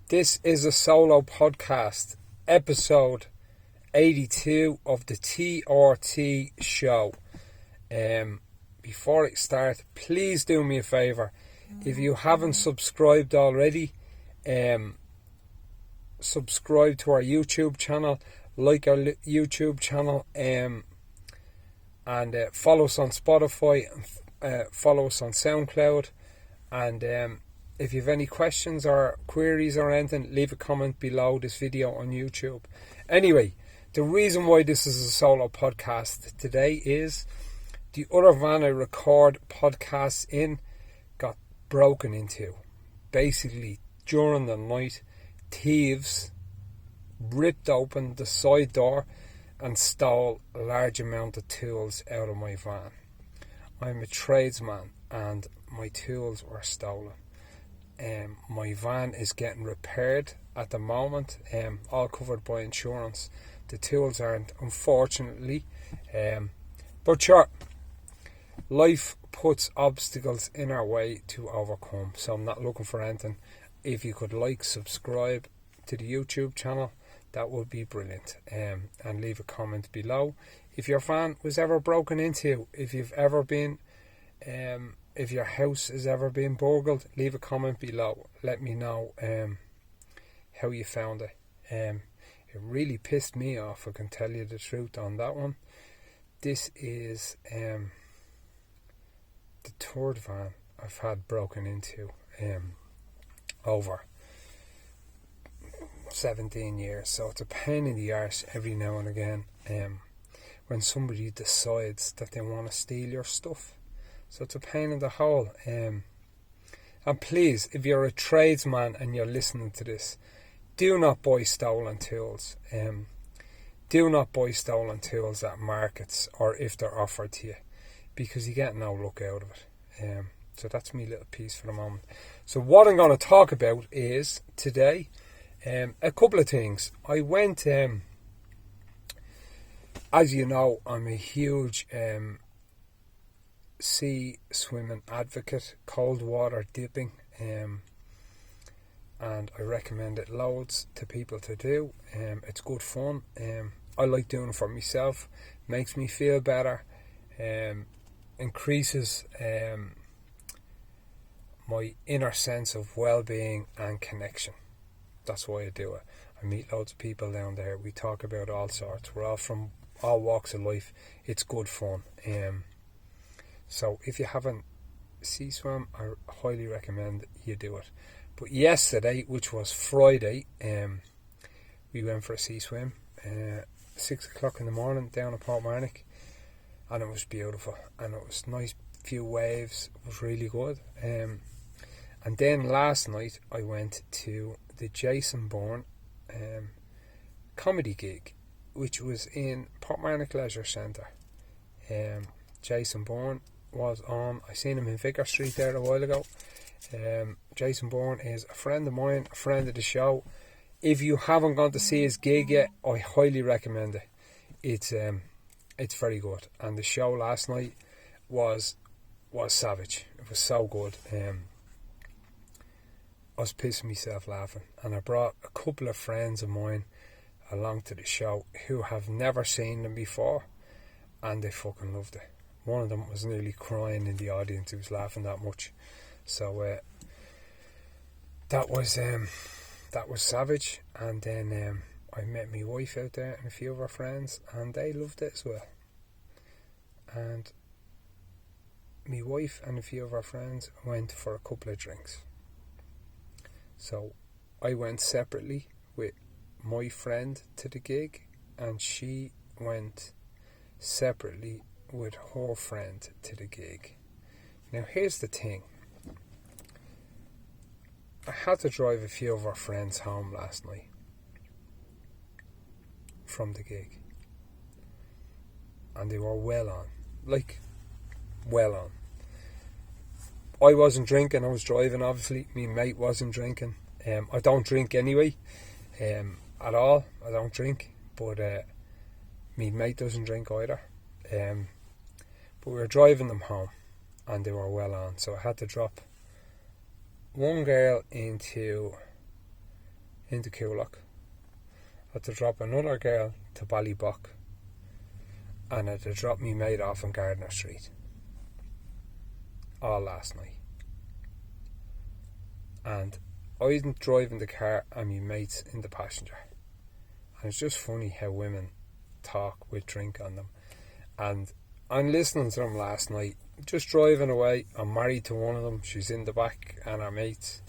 This is a solo podcast, episode 82 of the TRT show. Before I start, please do me a favour. If you haven't subscribed already, subscribe to our YouTube channel, like our YouTube channel, and follow us on Spotify, and follow us on SoundCloud, and if you have any questions or queries or anything, leave a comment below this video on YouTube. Anyway, the reason why this is a solo podcast today is the other van I record podcasts in got broken into. Basically, during the night, thieves ripped open the side door and stole a large amount of tools out of my van. I'm a tradesman and my tools were stolen. My van is getting repaired at the moment, all covered by insurance. The tools aren't, unfortunately, but sure, life puts obstacles in our way to overcome, so I'm not looking for anything. If you could subscribe to the YouTube channel, that would be brilliant, and leave a comment below. If your van was ever broken into, if you've ever been if your house has ever been burgled, leave a comment below. Let me know how you found it. It really pissed me off, I can tell you the truth on that one. This is the third van I've had broken into over 17 years. So it's a pain in the arse every now and again when somebody decides that they want to steal your stuff. So it's a pain in the hole. And please, if you're a tradesman and you're listening to this, do not buy stolen tools. Do not buy stolen tools at markets or if they're offered to you, because you get no luck out of it. So that's my little piece for the moment. So what I'm going to talk about is today a couple of things. I went, as you know, I'm a huge sea swimming advocate, cold water dipping, and I recommend it loads to people to do. It's good fun. I like doing it for myself, makes me feel better, increases my inner sense of well-being and connection. That's why I do it. I meet loads of people down there. We talk about all sorts. We're all from all walks of life. It's good fun. So if you haven't sea swam, I highly recommend you do it. But yesterday, which was Friday, we went for a sea swim, 6 o'clock in the morning down at Portmarnock, and it was beautiful, and it was nice, few waves. It was really good. And then last night I went to the Jason Bourne comedy gig, which was in Portmarnock Leisure Centre. Jason Bourne was on. I seen him in Vicar Street there a while ago. Jason Bourne is a friend of mine, a friend of the show. If you haven't gone to see his gig yet, I highly recommend it. It's very good, and the show last night was savage. It was so good. I was pissing myself laughing, and I brought a couple of friends of mine along to the show who have never seen them before, and they fucking loved it. One of them was nearly crying in the audience. He was laughing that much. So that was savage. And then I met my wife out there and a few of her friends, and they loved it as well. And my wife and a few of her friends went for a couple of drinks. So I went separately with my friend to the gig, and she went separately with her friend to the gig. Now here's the thing. I had to drive a few of our friends home last night from the gig, and they were well on. I wasn't drinking, I was driving obviously. My mate wasn't drinking. I don't drink anyway, at all. I don't drink, but my mate doesn't drink either. But we were driving them home, and they were well on, so I had to drop one girl into into Coolock. Had to drop another girl to Ballybock. And had to drop me mate off on Gardner Street. All last night. And I wasn't driving the car and my mate's in the passenger. And it's just funny how women talk with drink on them. And I'm listening to them last night, just driving away. I'm married to one of them, she's in the back, and our mates.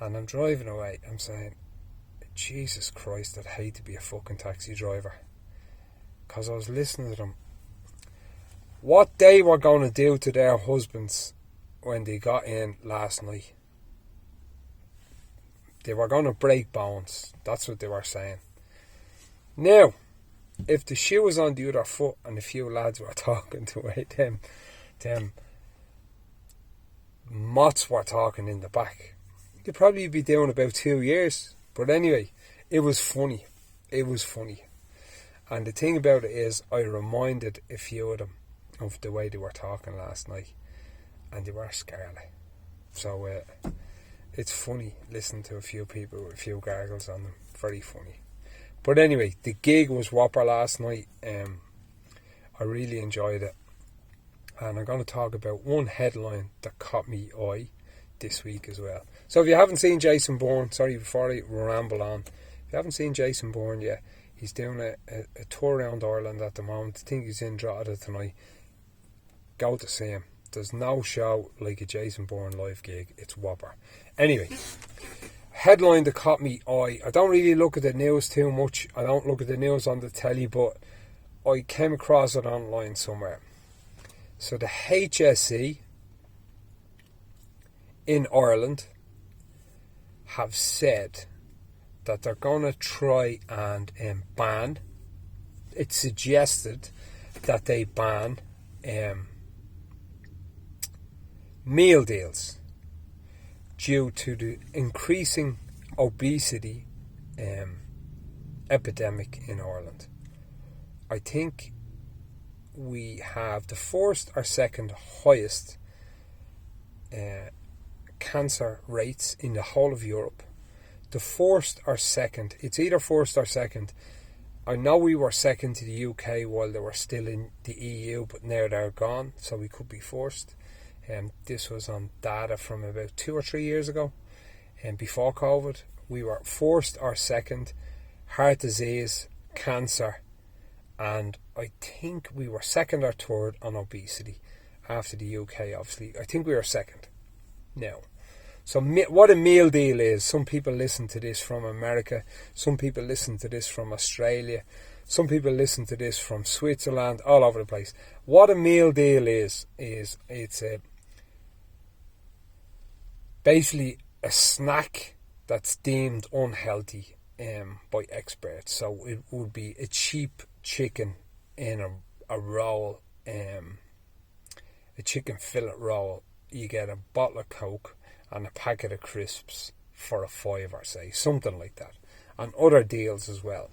And I'm driving away, I'm saying, Jesus Christ, I'd hate to be a fucking taxi driver. Because I was listening to them. What they were going to do to their husbands when they got in last night. They were going to break bones. That's what they were saying. Now, if the shoe was on the other foot and a few lads were talking to it, them mots were talking in the back, you'd probably be doing about 2 years. But anyway, it was funny. It was funny. And the thing about it is, I reminded a few of them of the way they were talking last night. And they were scarlet. So, it's funny listening to a few people with a few gargles on them. Very funny. But anyway, the gig was whopper last night. I really enjoyed it. And I'm going to talk about one headline that caught me eye this week as well. So if you haven't seen Jason Bourne, sorry, before I ramble on, if you haven't seen Jason Bourne yet, he's doing a tour around Ireland at the moment. I think he's in Drogheda tonight. Go to see him. There's no show like a Jason Bourne live gig. It's whopper. Anyway, headline that caught me eye. I don't really look at the news too much. I don't look at the news on the telly, but I came across it online somewhere. So the HSE in Ireland have said that they're going to try and ban. It's suggested that they ban meal deals due to the increasing obesity epidemic in Ireland. I think we have the first or second highest cancer rates in the whole of Europe. The first or second, it's either first or second. I know we were second to the UK while they were still in the EU, but now they're gone, so we could be first. This was on data from about 2 or 3 years ago, and before COVID, we were first or second, heart disease, cancer, and I think we were second or third on obesity after the UK, obviously. I think we were second. Now, so what a meal deal is, some people listen to this from America, some people listen to this from Australia, some people listen to this from Switzerland, all over the place. What a meal deal is it's basically a snack that's deemed unhealthy by experts. So it would be a cheap chicken in a roll, a chicken fillet roll. You get a bottle of Coke and a packet of crisps for a fiver, say, something like that, and other deals as well.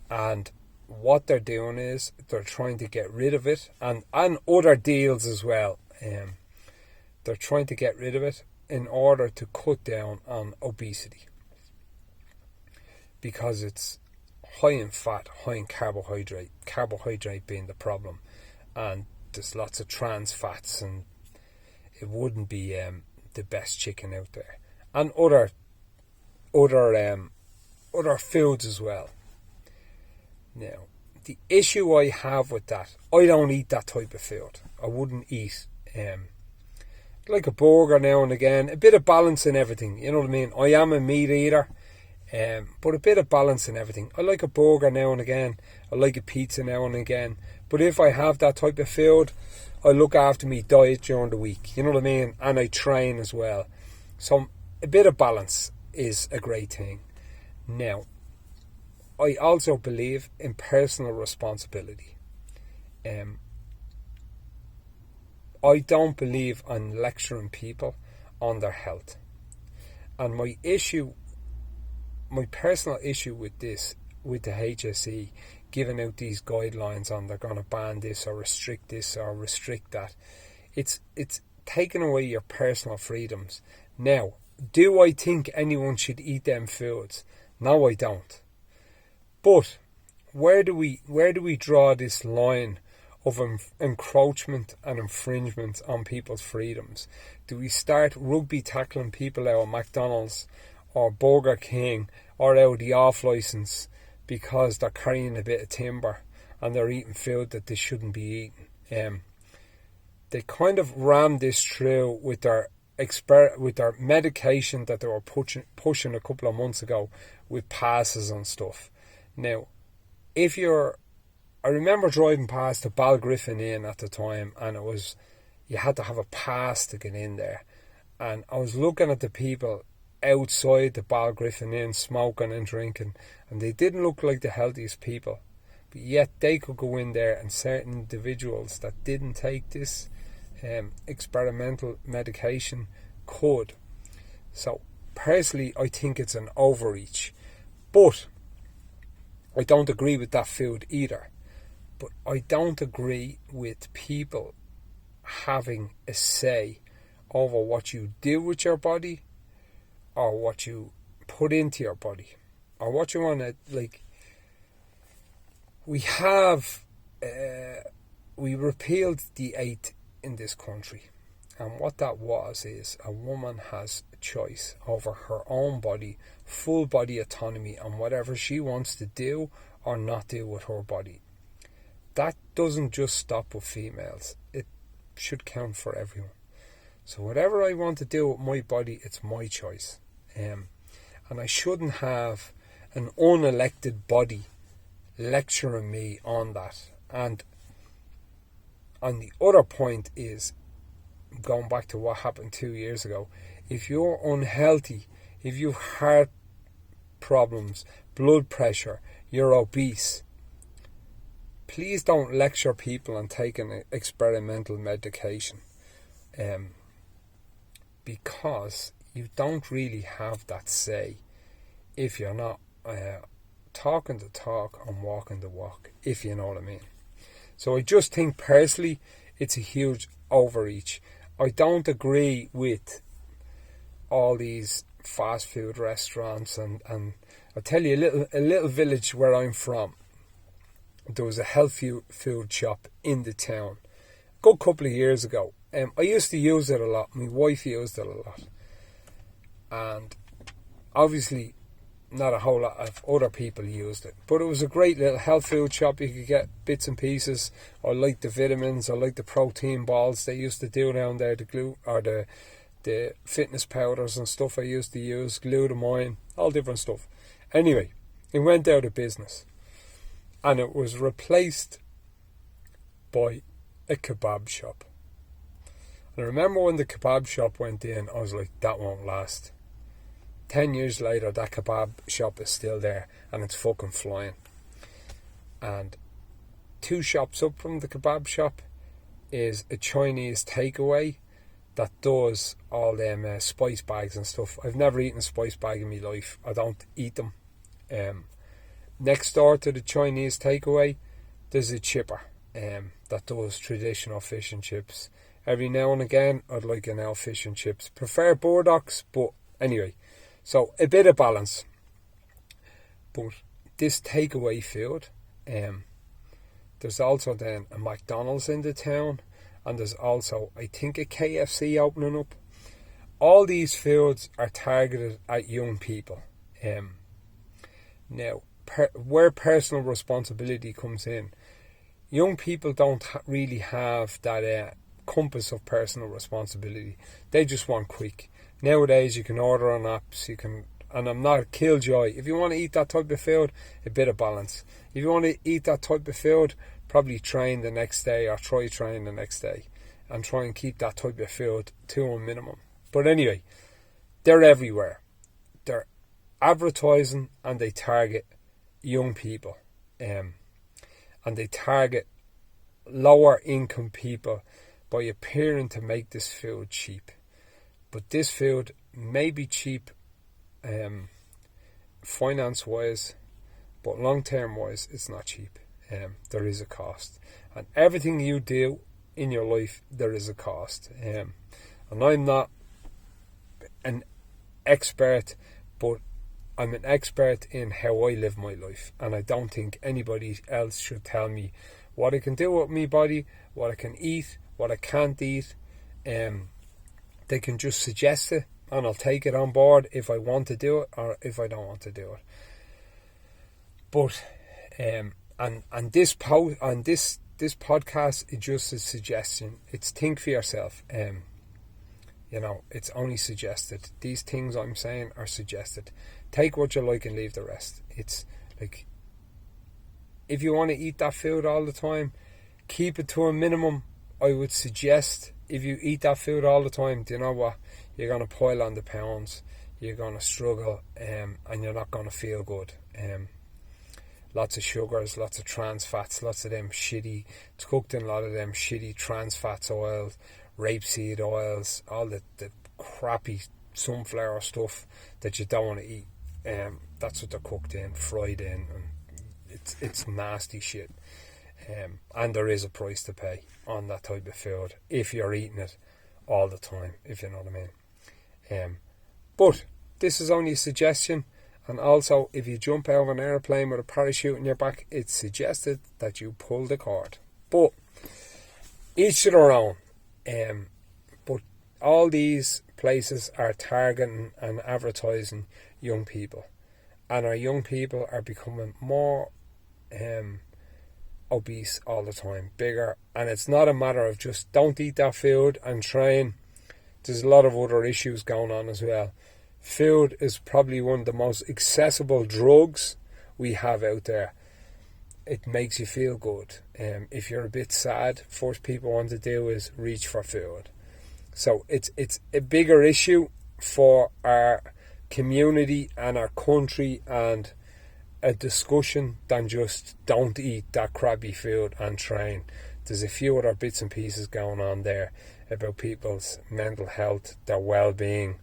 And what they're doing is they're trying to get rid of it, and other deals as well. They're trying to get rid of it in order to cut down on obesity, because it's high in fat, high in carbohydrate being the problem, and there's lots of trans fats, and it wouldn't be the best chicken out there, and other foods as well. Now, the issue I have with that, I don't eat that type of food. I wouldn't eat like a burger now and again, a bit of balance in everything, you know what I mean? I am a meat eater, but a bit of balance in everything. I like a burger now and again, I like a pizza now and again, but if I have that type of food, I look after me diet during the week, you know what I mean? And I train as well. So a bit of balance is a great thing. Now, I also believe in personal responsibility. I don't believe on lecturing people on their health. And my personal issue with this, with the HSE giving out these guidelines on they're going to ban this or restrict that, it's taking away your personal freedoms. Now, Do I think anyone should eat them foods? No, I don't. But where do we draw this line of encroachment and infringement on people's freedoms? Do we start rugby tackling people out of McDonald's or Burger King or out of the off licence because they're carrying a bit of timber and they're eating food that they shouldn't be eating? They kind of rammed this through with their medication that they were pushing a couple of months ago with passes and stuff. Now, I remember driving past the Balgriffin Inn at the time, and you had to have a pass to get in there. And I was looking at the people outside the Balgriffin Inn smoking and drinking, and they didn't look like the healthiest people. But yet they could go in there, and certain individuals that didn't take this experimental medication could. So personally, I think it's an overreach. But I don't agree with that food either. But I don't agree with people having a say over what you do with your body, or what you put into your body, or what you want to, like. We repealed the 8th in this country, and what that was is a woman has a choice over her own body, full body autonomy on whatever she wants to do or not do with her body. That doesn't just stop with females, it should count for everyone. So whatever I want to do with my body, it's my choice, and I shouldn't have an unelected body lecturing me on that. And the other point is, going back to what happened 2 years ago, if you're unhealthy, if you have heart problems, blood pressure, you're obese, please don't lecture people on taking experimental medication, because you don't really have that say if you're not talking the talk and walking the walk, if you know what I mean. So I just think personally it's a huge overreach. I don't agree with all these fast food restaurants, and I'll tell you, a little village where I'm from, there was a health food shop in the town a good couple of years ago. I used to use it a lot, my wife used it a lot, and obviously not a whole lot of other people used it, but it was a great little health food shop. You could get bits and pieces. I like the vitamins, I like the protein balls they used to do down there, the fitness powders and stuff I used to use, glutamine, all different stuff. Anyway, it went out of business, and it was replaced by a kebab shop. And I remember when the kebab shop went in, I was like, that won't last. 10 years later, that kebab shop is still there, and it's fucking flying. And 2 shops up from the kebab shop is a Chinese takeaway that does all them spice bags and stuff. I've never eaten a spice bag in my life. I don't eat them. Next door to the Chinese takeaway, there's a chipper that does traditional fish and chips. Every now and again, I'd like an L fish and chips. Prefer Burdocks, but anyway. So a bit of balance. But this takeaway food, there's also then a McDonald's in the town, and there's also, I think, a KFC opening up. All these foods are targeted at young people. Now, where personal responsibility comes in, young people don't really have that compass of personal responsibility. They just want quick. Nowadays, you can order on apps, and I'm not a killjoy. If you want to eat that type of food, a bit of balance. If you want to eat that type of food, probably train the next day, or try train the next day, and try and keep that type of food to a minimum. But anyway, they're everywhere. They're advertising, and they target young people, and they target lower income people by appearing to make this food cheap. But this food may be cheap finance wise, but long term wise it's not cheap. There is a cost, and everything you do in your life there is a cost, and I'm not an expert, but I'm an expert in how I live my life, and I don't think anybody else should tell me what I can do with my body, what I can eat, what I can't eat. They can just suggest it, and I'll take it on board if I want to do it or if I don't want to do it. But and this podcast is just a suggestion. It's think for yourself. It's only suggested. These things I'm saying are suggested. Take what you like and leave the rest. It's like, if you want to eat that food all the time, keep it to a minimum. I would suggest, if you eat that food all the time, do you know what? You're going to pile on the pounds. You're going to struggle, and you're not going to feel good. Lots of sugars, lots of trans fats, lots of them shitty. It's cooked in a lot of them shitty trans fats oils, rapeseed oils, all the crappy sunflower stuff that you don't want to eat. That's what they're cooked in, fried in, and it's nasty shit. And there is a price to pay on that type of food if you're eating it all the time, if you know what I mean. But this is only a suggestion. And also, if you jump out of an airplane with a parachute in your back, it's suggested that you pull the cord. But each to their own. But all these places are targeting and advertising young people. And our young people are becoming more obese all the time, bigger. And it's not a matter of just don't eat that food and train. There's a lot of other issues going on as well. Food is probably one of the most accessible drugs we have out there. It makes you feel good. If you're a bit sad, first people want to do is reach for food. So it's a bigger issue for our community and our country, and a discussion than just don't eat that crappy food and train. There's a few other bits and pieces going on there about people's mental health, their well-being.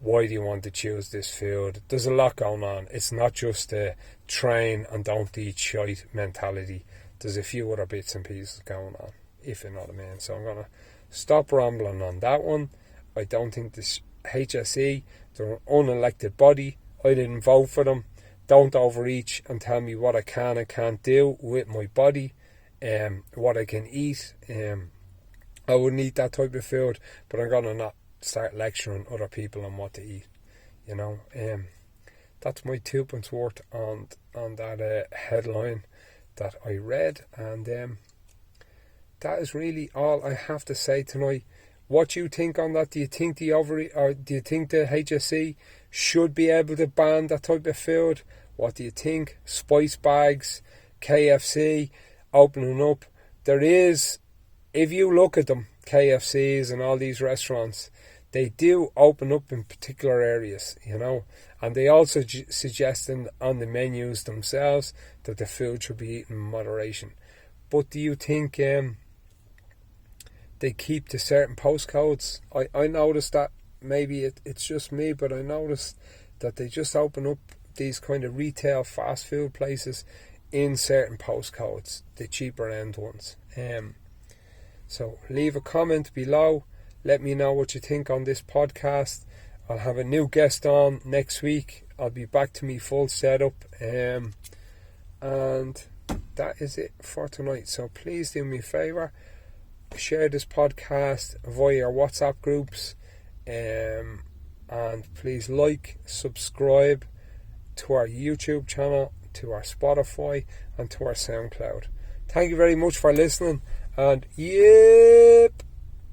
Why do you want to choose this food? There's a lot going on. It's not just a train and don't eat shite mentality. There's a few other bits and pieces going on, if you know what I mean. So I'm going to stop rambling on that one. I don't think this HSE, they're an unelected body. I didn't vote for them. Don't overreach and tell me what I can and can't do with my body, what I can eat. I wouldn't eat that type of food, but I'm going to not start lecturing other people on what to eat. That's my 2 pence worth on that headline that I read, and that is really all I have to say tonight. What do you think on that? Do you think do you think the HSE should be able to ban that type of food? What do you think? Spice bags, KFC opening up. There is, if you look at them, KFCs and all these restaurants, they do open up in particular areas, and they also suggest on the menus themselves that the food should be eaten in moderation. But do you think they keep to certain postcodes? I noticed that, maybe it's just me, but I noticed that they just open up these kind of retail fast food places in certain postcodes, the cheaper end ones. So leave a comment below. Let me know what you think on this podcast. I'll have a new guest on next week. I'll be back to me full setup. And that is it for tonight. So please do me a favour. Share this podcast via your WhatsApp groups. And please subscribe to our YouTube channel, to our Spotify, and to our SoundCloud. Thank you very much for listening. And yep.